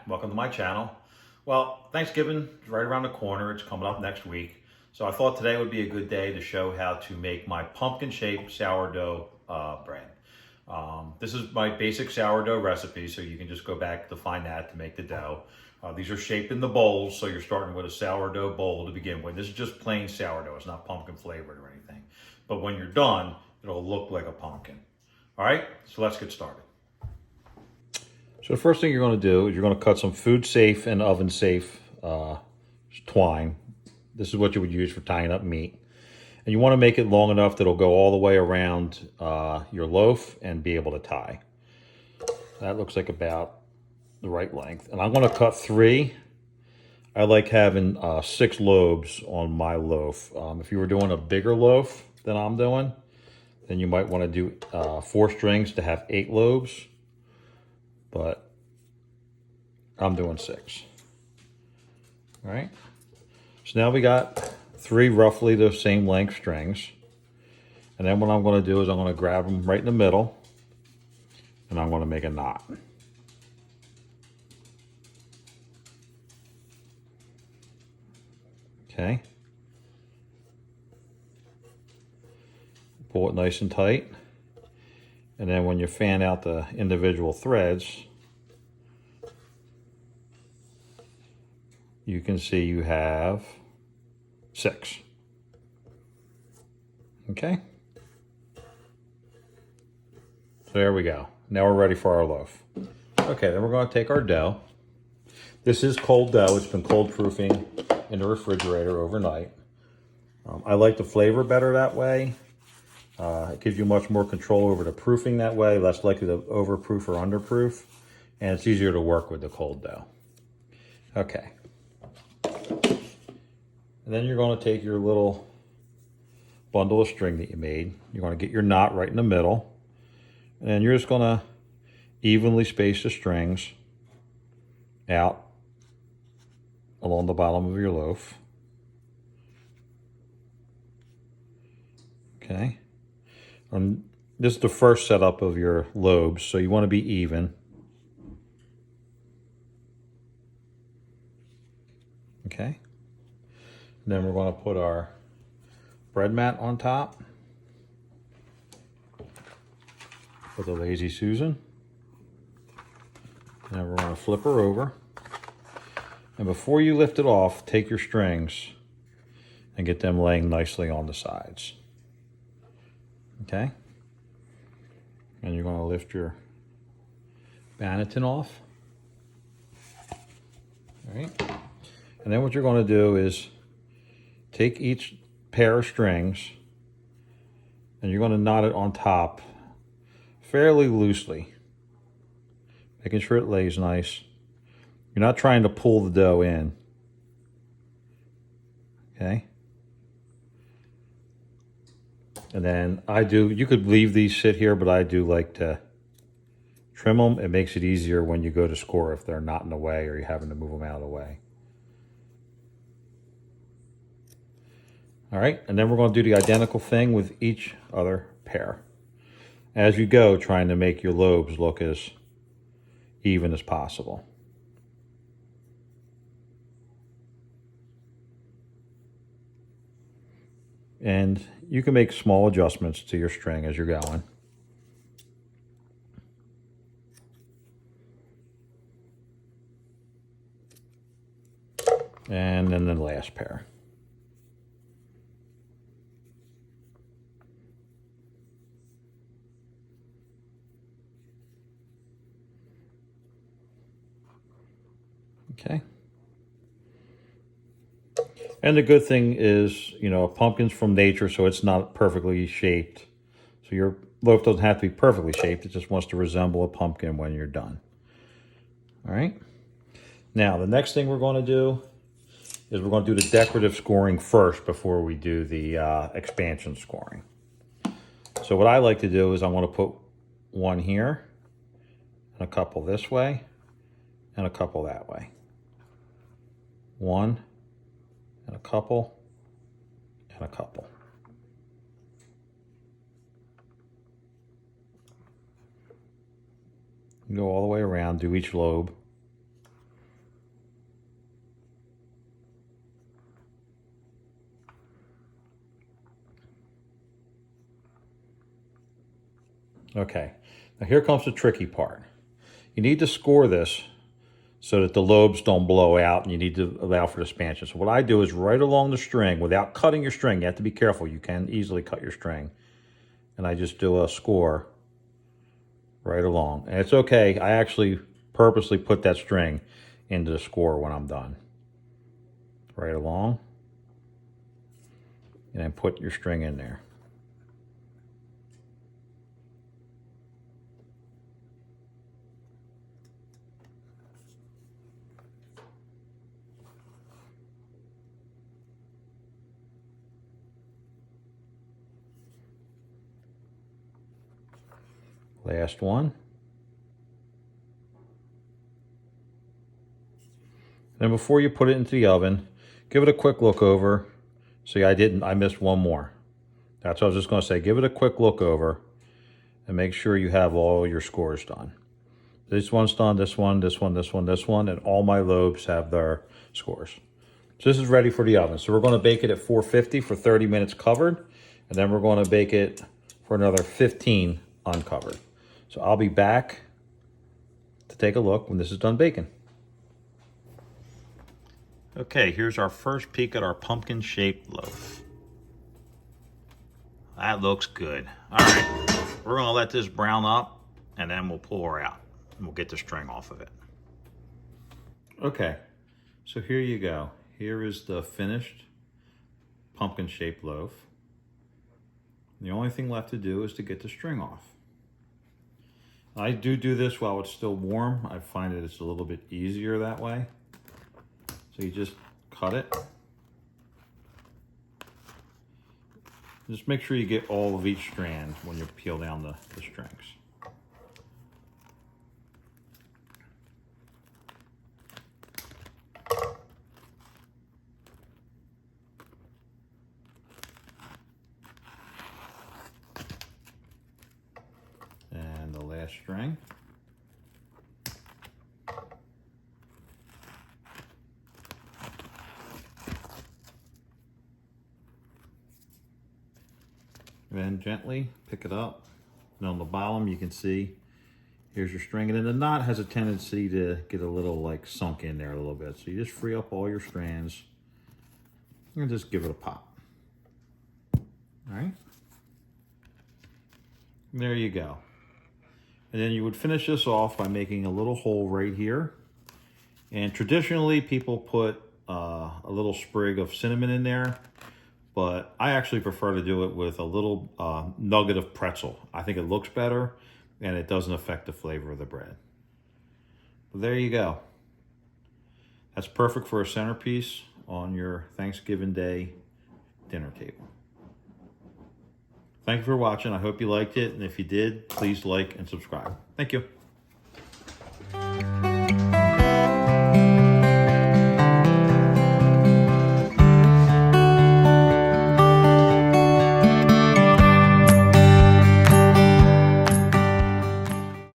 Matt. Welcome to my channel. Well, Thanksgiving is right around the corner. It's coming up next week. So I thought today would be a good day to show how to make my pumpkin-shaped sourdough bread. This is my basic sourdough recipe, so you can just go back to find that to make the dough. These are shaped in the bowls, so you're starting with a sourdough bowl to begin with. This is just plain sourdough. It's not pumpkin flavored or anything. But when you're done, it'll look like a pumpkin. All right, so let's get started. So the first thing you're going to do is you're going to cut some food safe and oven safe twine. This is what you would use for tying up meat. And you want to make it long enough that it'll go all the way around your loaf and be able to tie. That looks like about the right length. And I'm going to cut 3. I like having 6 lobes on my loaf. If you were doing a bigger loaf than I'm doing, then you might want to do 4 strings to have 8 lobes. But I'm doing 6. All right. So now we got 3 roughly the same length strings. And then what I'm going to do is I'm going to grab them right in the middle and I'm going to make a knot. Okay. Pull it nice and tight. And then when you fan out the individual threads, you can see you have 6. Okay. So there we go. Now we're ready for our loaf. Okay, then we're going to take our dough. This is cold dough. It's been cold proofing in the refrigerator overnight. I like the flavor better that way. It gives you much more control over the proofing that way, less likely to overproof or underproof, and it's easier to work with the cold dough. Okay. And then you're going to take your little bundle of string that you made. You're going to get your knot right in the middle, and you're just going to evenly space the strings out along the bottom of your loaf. Okay. This is the first setup of your lobes, so you want to be even. Okay. And then we're going to put our bread mat on top with a Lazy Susan. And then we're going to flip her over. And before you lift it off, take your strings and get them laying nicely on the sides. Okay? And you're going to lift your banneton off. All right? And then what you're going to do is take each pair of strings and you're going to knot it on top fairly loosely, making sure it lays nice. You're not trying to pull the dough in. Okay? And then you could leave these sit here, but I do like to trim them. It makes it easier when you go to score if they're not in the way or you're having to move them out of the way. All right, and then we're going to do the identical thing with each other pair. As you go, trying to make your lobes look as even as possible. And you can make small adjustments to your string as you're going. And then the last pair. Okay. And the good thing is, a pumpkin's from nature, so it's not perfectly shaped. So your loaf doesn't have to be perfectly shaped. It just wants to resemble a pumpkin when you're done. All right. Now, the next thing we're going to do is we're going to do the decorative scoring first before we do the expansion scoring. So what I like to do is I want to put one here, and a couple this way, and a couple that way. 1, and a couple, and a couple. Go all the way around, do each lobe. Okay, now here comes the tricky part. You need to score this so that the lobes don't blow out, and you need to allow for the expansion. So what I do is right along the string, without cutting your string, you have to be careful, you can easily cut your string. And I just do a score right along. And it's okay, I actually purposely put that string into the score when I'm done. Right along. And then put your string in there. Last one. Then before you put it into the oven, give it a quick look over. See, I missed one more. That's what I was just going to say. Give it a quick look over and make sure you have all your scores done. This one's done, this one, this one, this one, this one, and all my lobes have their scores. So this is ready for the oven. So we're going to bake it at 450 for 30 minutes covered, and then we're going to bake it for another 15 uncovered. So I'll be back to take a look when this is done baking. Okay, here's our first peek at our pumpkin-shaped loaf. That looks good. All right, we're gonna let this brown up, and then we'll pull her out, and we'll get the string off of it. Okay, so here you go. Here is the finished pumpkin-shaped loaf. The only thing left to do is to get the string off. I do this while it's still warm. I find that it's a little bit easier that way. So you just cut it. Just make sure you get all of each strand when you peel down the strings. And the last string. Then gently pick it up. And on the bottom you can see, here's your string. And then the knot has a tendency to get a little like sunk in there a little bit. So you just free up all your strands and just give it a pop. All right. And there you go. And then you would finish this off by making a little hole right here. And traditionally people put a little sprig of cinnamon in there, but I actually prefer to do it with a little nugget of pretzel. I think it looks better and it doesn't affect the flavor of the bread. But there you go. That's perfect for a centerpiece on your Thanksgiving Day dinner table. Thank you for watching. I hope you liked it. And if you did, please like and subscribe. Thank you.